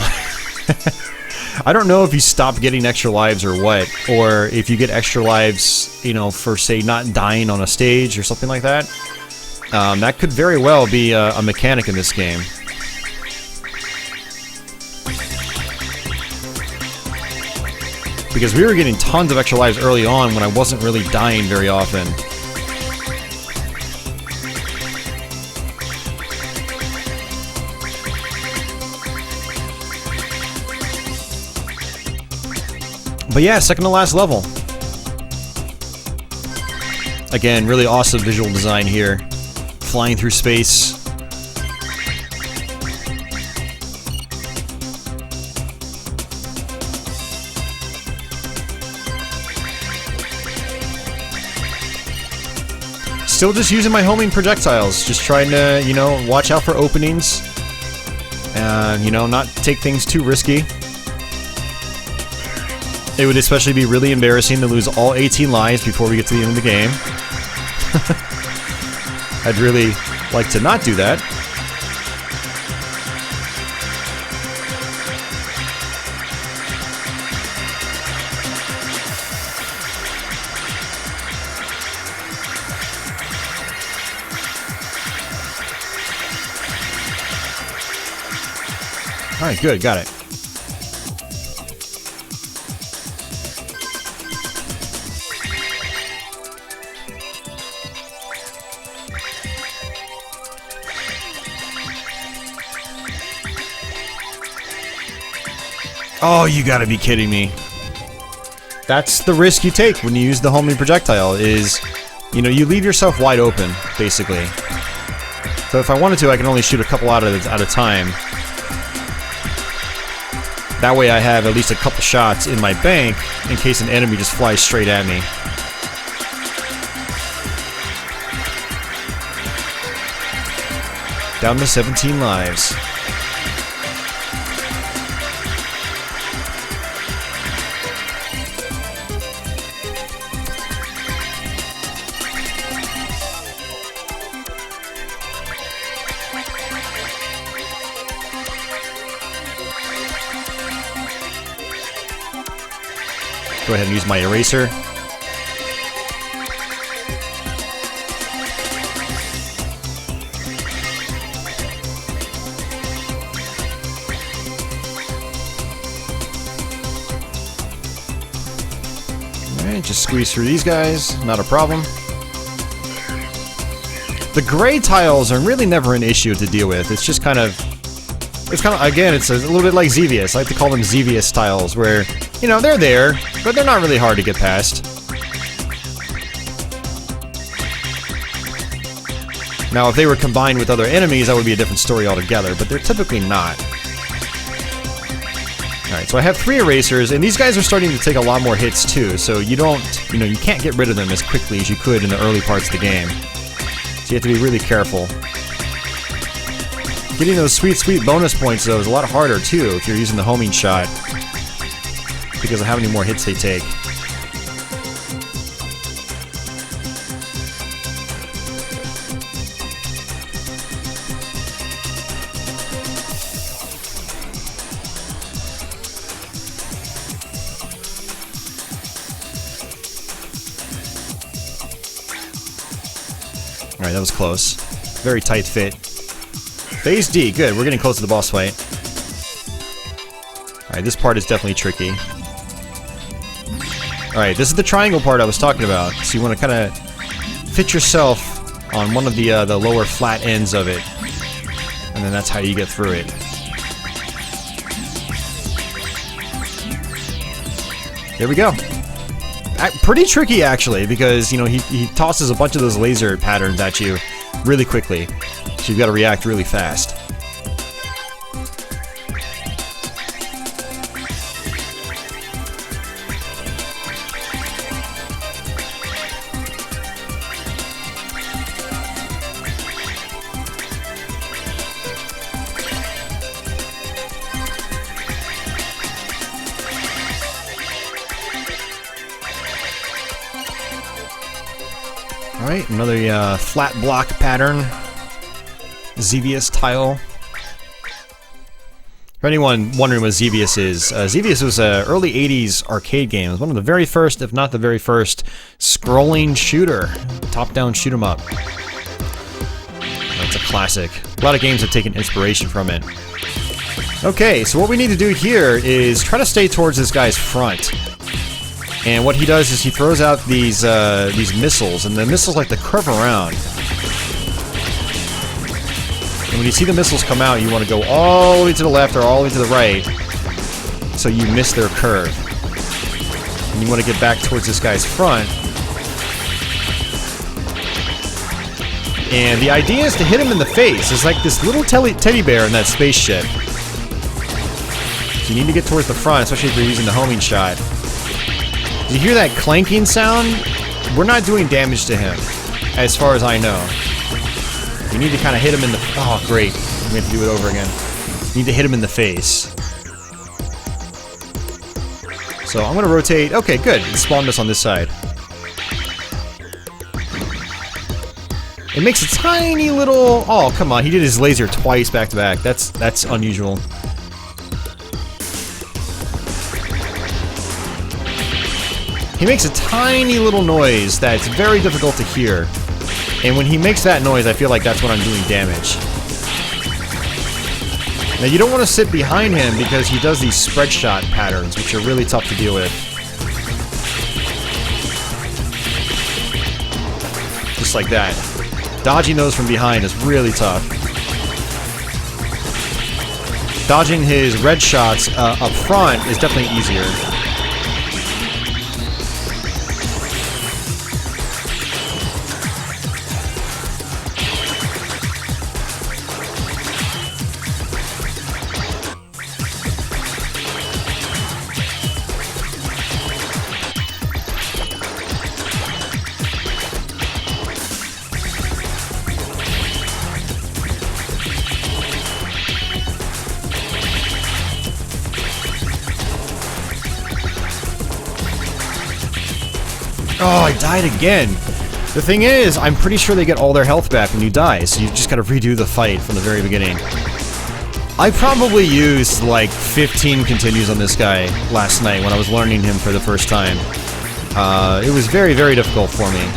I don't know if you stop getting extra lives or what, or if you get extra lives, you know, for, say, not dying on a stage or something like that. That could very well be a mechanic in this game. Because we were getting tons of extra lives early on when I wasn't really dying very often. But yeah, second to last level. Again, really awesome visual design here. Flying through space. Still just using my homing projectiles, just trying to, you know, watch out for openings, and, you know, not take things too risky. It would especially be really embarrassing to lose all 18 lives before we get to the end of the game. I'd really like to not do that. Alright, good, got it. Oh, you gotta be kidding me. That's the risk you take when you use the homing projectile, is, you know, you leave yourself wide open, basically. So if I wanted to, I can only shoot a couple out at a time. That way I have at least a couple shots in my bank in case an enemy just flies straight at me. Down to 17 lives. Go ahead and use my eraser. Alright, just squeeze through these guys, not a problem. The gray tiles are really never an issue to deal with. It's just kind of, again, it's a little bit like Xevious. I like to call them Xevious tiles, where, you know, they're there, but they're not really hard to get past. Now, if they were combined with other enemies, that would be a different story altogether, but they're typically not. Alright, so I have 3 erasers, and these guys are starting to take a lot more hits too, so you don't, you know, you can't get rid of them as quickly as you could in the early parts of the game. So you have to be really careful. Getting those sweet, sweet bonus points, though, is a lot harder too if you're using the homing shot, because of how many more hits they take. Alright, that was close. Very tight fit. Phase D, good, we're getting close to the boss fight. Alright, this part is definitely tricky. Alright, this is the triangle part I was talking about. So you want to kind of fit yourself on one of the lower flat ends of it. And then that's how you get through it. There we go. Pretty tricky, actually, because, you know, he tosses a bunch of those laser patterns at you really quickly. So you've got to react really fast. Alright, another flat block pattern. Xevious tile. For anyone wondering what Xevious is, Xevious was an early 80s arcade game. It was one of the very first, if not the very first, scrolling shooter. Top-down shoot-'em-up. That's a classic. A lot of games have taken inspiration from it. Okay, so what we need to do here is try to stay towards this guy's front. And what he does is he throws out these missiles, and the missiles like to curve around. And when you see the missiles come out, you want to go all the way to the left or all the way to the right, so you miss their curve. And you want to get back towards this guy's front. And the idea is to hit him in the face. It's like this little teddy bear in that spaceship. So you need to get towards the front, especially if you're using the homing shot. Did you hear that clanking sound? We're not doing damage to him, as far as I know. You need to kind of hit him in the... Oh, great. We have to do it over again. You need to hit him in the face. So I'm going to rotate... Okay, good. It spawned us on this side. It makes a tiny little... Oh, come on. He did his laser twice back to back. That's unusual. He makes a tiny little noise that's very difficult to hear. And when he makes that noise, I feel like that's when I'm doing damage. Now, you don't want to sit behind him because he does these spread shot patterns, which are really tough to deal with. Just like that. Dodging those from behind is really tough. Dodging his red shots up front is definitely easier. Oh, I died again. The thing is, I'm pretty sure they get all their health back when you die, so you just gotta redo the fight from the very beginning. I probably used like 15 continues on this guy last night when I was learning him for the first time. It was very, very difficult for me.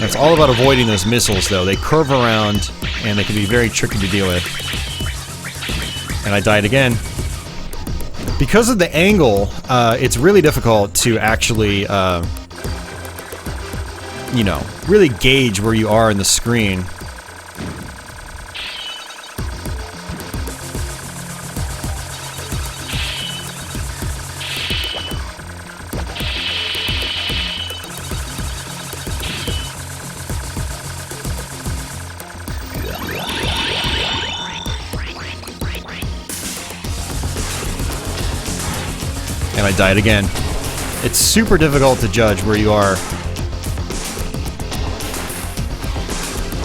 It's all about avoiding those missiles, though. They curve around, and they can be very tricky to deal with. And I died again. Because of the angle, it's really difficult to actually, you know, really gauge where you are in the screen. And I died again. It's super difficult to judge where you are.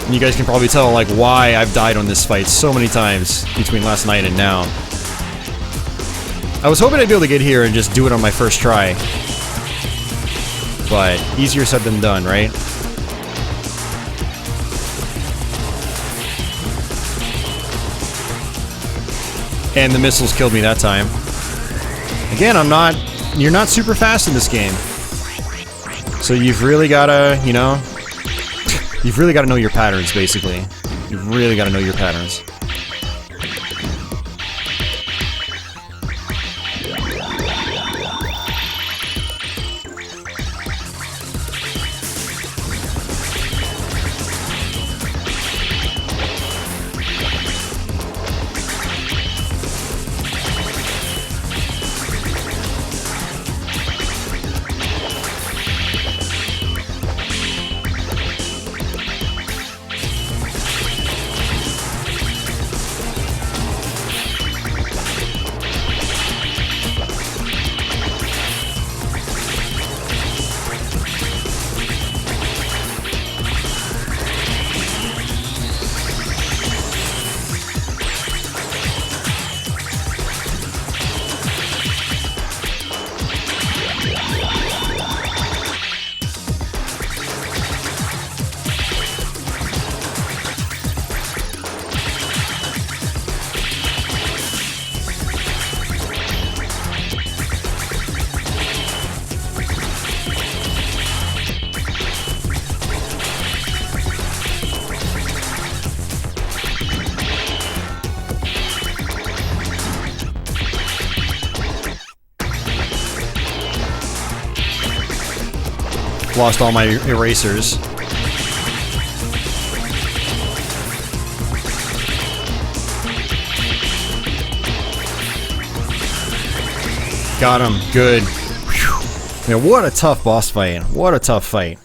And you guys can probably tell, like, why I've died on this fight so many times between last night and now. I was hoping I'd be able to get here and just do it on my first try. But easier said than done, right? And the missiles killed me that time. Again, you're not super fast in this game. So you've really gotta, you know, you've really gotta know your patterns, basically. You've really gotta know your patterns. Lost all my erasers. Got him. Good. Whew. Man, what a tough boss fight. What a tough fight.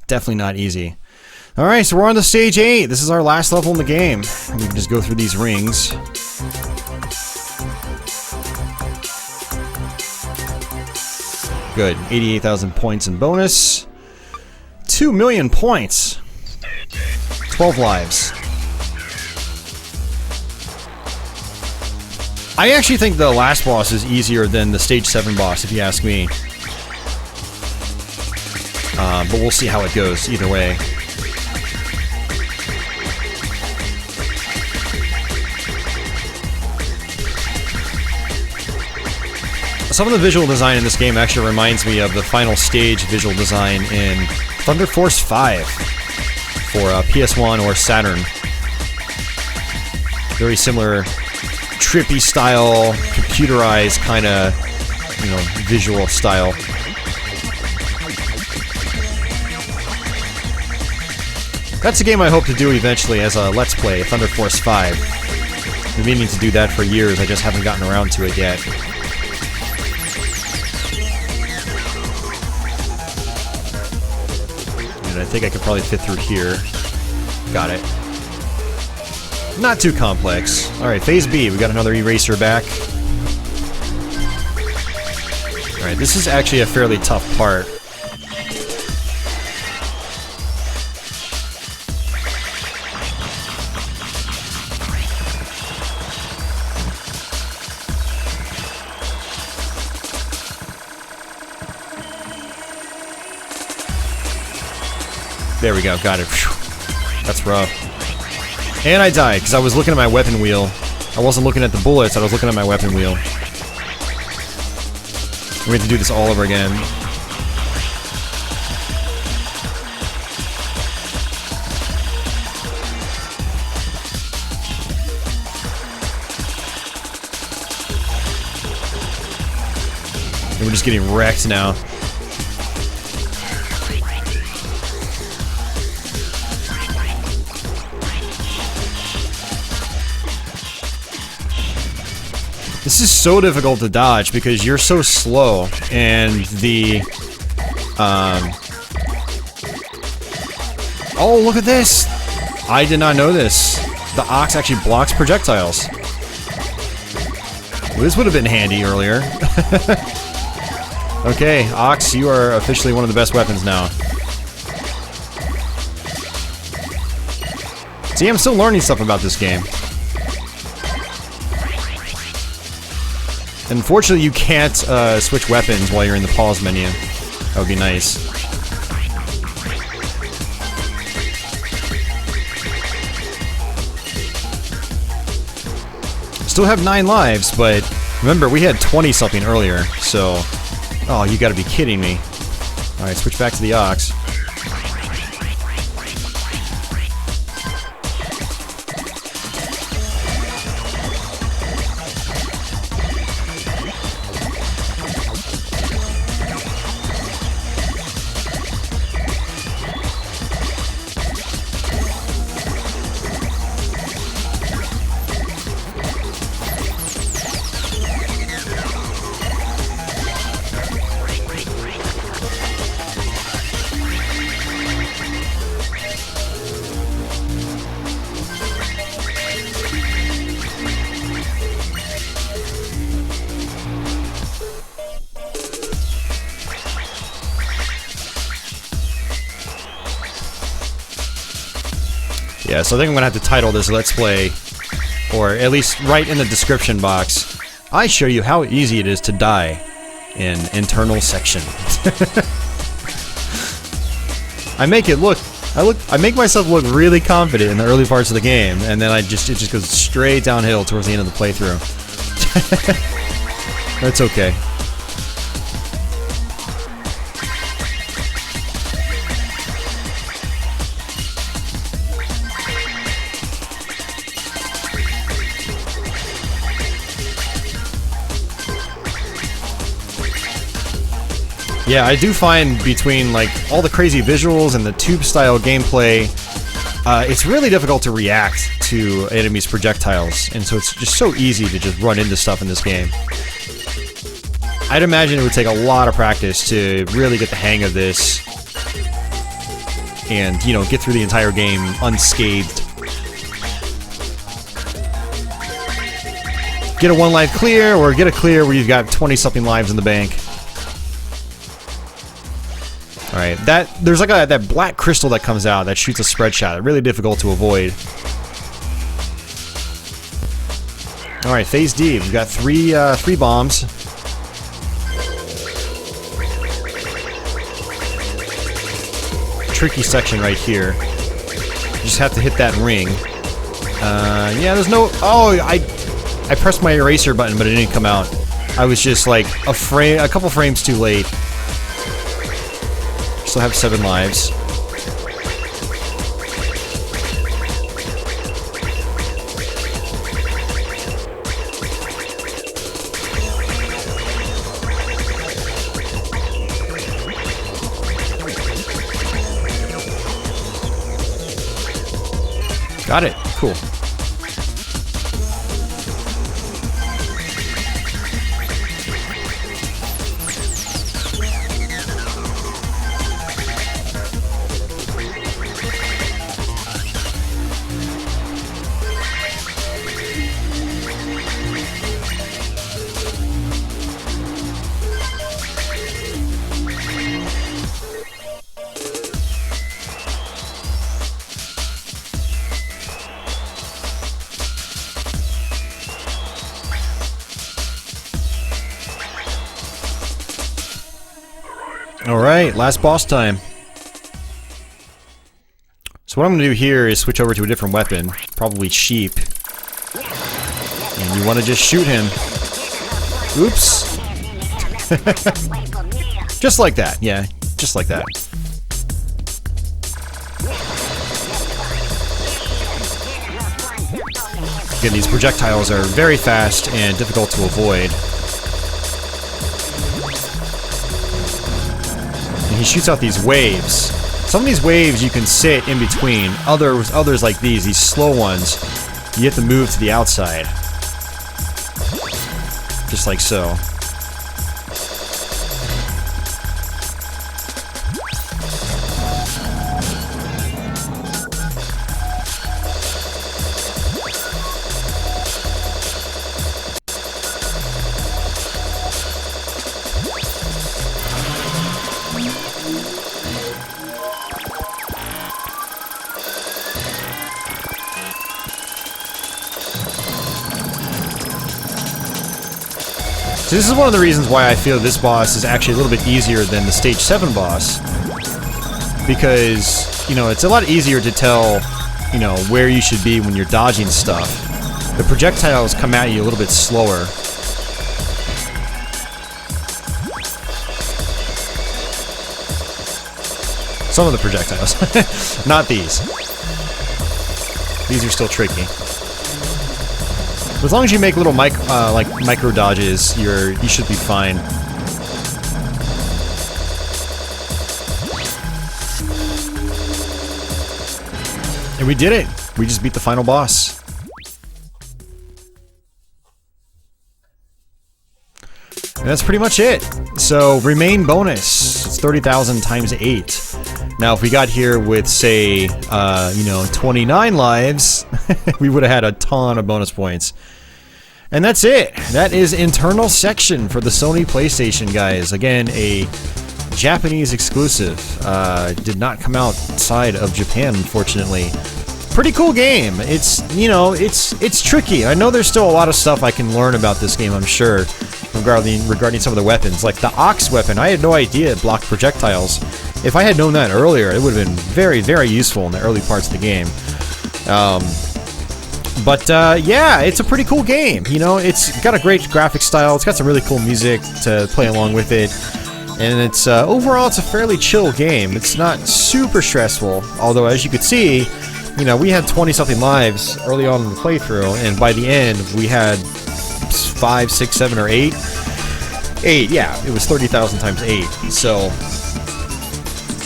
Definitely not easy. Alright, so we're on to stage 8. This is our last level in the game. We can just go through these rings. Good. 88,000 points in bonus. 2 million points. 12 lives. I actually think the last boss is easier than the stage 7 boss, if you ask me. But we'll see how it goes either way. Some of the visual design in this game actually reminds me of the final stage visual design in Thunder Force 5 for PS1 or Saturn. Very similar, trippy style, computerized kind of, you know, visual style. That's a game I hope to do eventually as a Let's Play, Thunder Force 5. I've been meaning to do that for years, I just haven't gotten around to it yet. I think I could probably fit through here. Got it. Not too complex. Alright, phase B. We got another eraser back. Alright, this is actually a fairly tough part. There we go, got it. Whew. That's rough. And I died, because I was looking at my weapon wheel. I wasn't looking at the bullets, I was looking at my weapon wheel. We have to do this all over again. And we're just getting wrecked now. This is so difficult to dodge because you're so slow, and the, oh, look at this! I did not know this. The ox actually blocks projectiles. Well, this would have been handy earlier. Okay, ox, you are officially one of the best weapons now. See, I'm still learning stuff about this game. Unfortunately, you can't switch weapons while you're in the pause menu. That would be nice. Still have 9 lives, but remember, we had 20-something earlier, so... Oh, you gotta be kidding me. Alright, switch back to the ox. Yeah, so I think I'm gonna have to title this Let's Play, or at least write in the description box, I show you how easy it is to die in internal section. I make myself look really confident in the early parts of the game, and then it just goes straight downhill towards the end of the playthrough. That's okay. Yeah, I do find between, like, all the crazy visuals and the tube-style gameplay, it's really difficult to react to enemies' projectiles, and so it's just so easy to just run into stuff in this game. I'd imagine it would take a lot of practice to really get the hang of this and, you know, get through the entire game unscathed. Get a 1 life clear, or get a clear where you've got 20-something lives in the bank. Alright, there's like that black crystal that comes out that shoots a spread shot. Really difficult to avoid. Alright, phase D. We've got three bombs. Tricky section right here. You just have to hit that ring. Yeah, there's no... Oh, I pressed my eraser button, but it didn't come out. I was just like a couple frames too late. Still have 7 lives. Got it. Cool. Alright, last boss time. So what I'm going to do here is switch over to a different weapon, probably sheep. And you want to just shoot him. Oops. Just like that, yeah, just like that. Again, these projectiles are very fast and difficult to avoid. He shoots out these waves. Some of these waves you can sit in between. Others like these slow ones, you have to move to the outside. Just like so. So this is one of the reasons why I feel this boss is actually a little bit easier than the Stage 7 boss. Because, you know, it's a lot easier to tell, you know, where you should be when you're dodging stuff. The projectiles come at you a little bit slower. Some of the projectiles. Not these. These are still tricky. As long as you make little micro dodges, you should be fine. And we did it! We just beat the final boss. And that's pretty much it. So, remain bonus. It's 30,000 times 8. Now, if we got here with, say, you know, 29 lives, we would have had a ton of bonus points. And that's it. That is Internal Section for the Sony PlayStation, guys. Again, a Japanese exclusive. Did not come outside of Japan, unfortunately. Pretty cool game. It's, you know, it's tricky. I know there's still a lot of stuff I can learn about this game, I'm sure, regarding some of the weapons. Like the Ox weapon, I had no idea it blocked projectiles. If I had known that earlier, it would have been very, very useful in the early parts of the game. Yeah, it's a pretty cool game. You know, it's got a great graphic style. It's got some really cool music to play along with it. And it's, overall, it's a fairly chill game. It's not super stressful, although as you could see, you know, we had 20-something lives early on in the playthrough, and by the end, we had 5, 6, 7, or 8. 8, yeah, it was 30,000 times 8. So,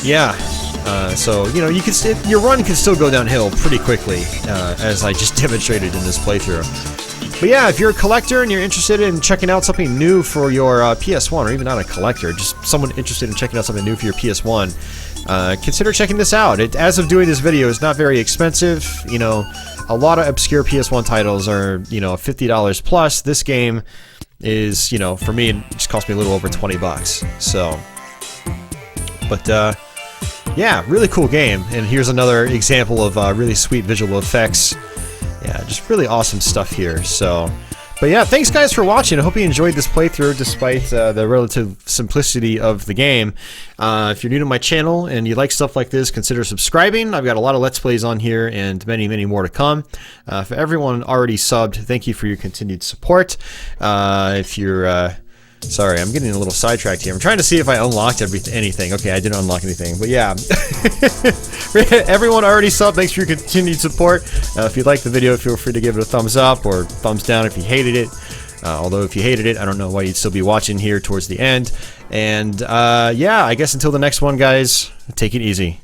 yeah. So, you know, you can your run can still go downhill pretty quickly, as I just demonstrated in this playthrough. But yeah, if you're a collector and you're interested in checking out something new for your PS1, or even not a collector, just someone interested in checking out something new for your PS1, consider checking this out. As of doing this video, it's not very expensive. You know, a lot of obscure PS1 titles are, you know, $50 plus. This game is, you know, for me, it just cost me a little over 20 bucks. So, but yeah, really cool game. And here's another example of really sweet visual effects. Yeah, just really awesome stuff here. So, but yeah, thanks guys for watching. I hope you enjoyed this playthrough despite the relative simplicity of the game. If you're new to my channel and you like stuff like this, consider subscribing. I've got a lot of Let's Plays on here and many, many more to come. For everyone already subbed, thank you for your continued support. If you're... sorry, I'm getting a little sidetracked here. I'm trying to see if I unlocked anything. Okay, I didn't unlock anything, but yeah. Everyone already subbed. Thanks for your continued support. If you liked the video, feel free to give it a thumbs up or thumbs down if you hated it. Although if you hated it, I don't know why you'd still be watching here towards the end. And yeah, I guess until the next one, guys, take it easy.